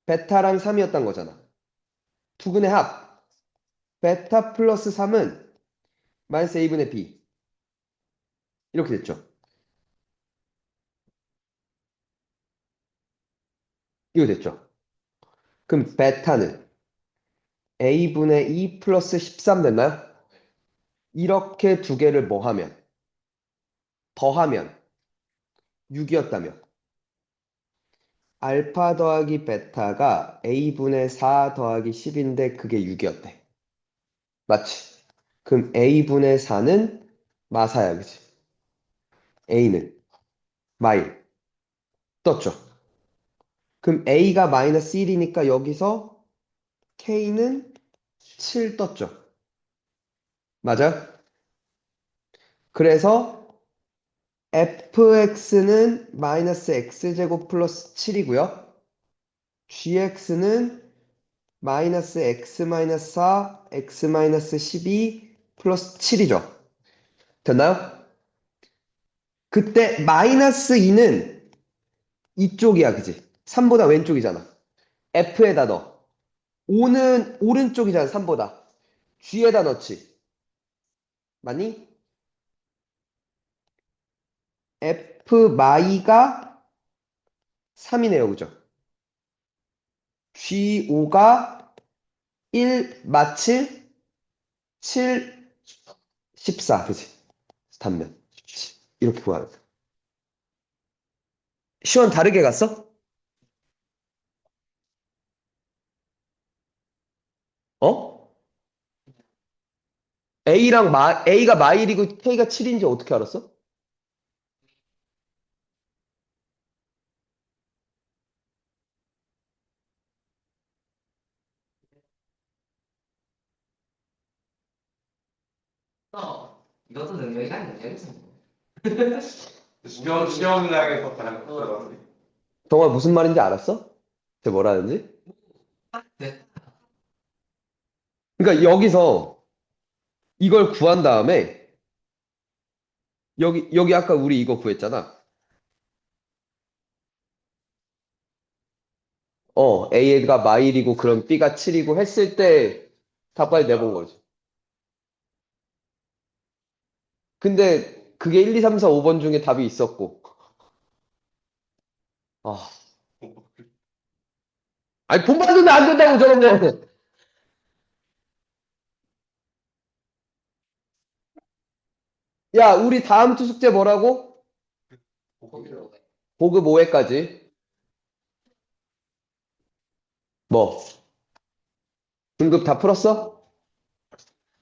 베타랑 3이었던 거잖아. 두 근의 합. 베타 플러스 3은 마이너스 A분의 B. 이렇게 됐죠. 이거 됐죠. 그럼 베타는 A분의 2 플러스 13 됐나요? 이렇게 두 개를 뭐 하면? 더하면 6이었다며. 알파 더하기 베타가 A분의 4 더하기 10인데 그게 6이었대. 맞지? 그럼 A분의 4는 마사야, 그치? A는 마일. 떴죠? 그럼 A가 마이너스 1이니까 여기서 K는 7 떴죠? 맞아? 그래서 fx는 마이너스 x제곱 플러스 7이고요. gx는 마이너스 x 마이너스 4, x 마이너스 12 플러스 7이죠. 됐나요? 그때 마이너스 2는 이쪽이야, 그지? 3보다 왼쪽이잖아. f에다 넣어. 5는 오른쪽이잖아, 3보다. g에다 넣지. 맞니? f 마이가 3이네요, 그죠? g5가 1 마칠 7 14, 그치? 단면. 이렇게 구하는 거야. 시원 다르게 갔어? 어? A가 마일이고 K가 7인지 어떻게 알았어? 이것도 능력이가 능력이지. 시험장에서 가장 크더라고요. 정말 무슨 말인지 알았어? 쟤 뭐라는지? 네. 그러니까 여기서 이걸 구한 다음에 여기 아까 우리 이거 구했잖아. A가 마일이고 그럼 B가 7이고 했을 때 답까지 내본 거지. 근데 그게 1, 2, 3, 4, 5번 중에 답이 있었고. 아, 아니 본 받으면 안 된다고 저런 거. 야, 우리 다음 주 숙제 뭐라고? 보급 5회까지. 뭐? 등급 다 풀었어?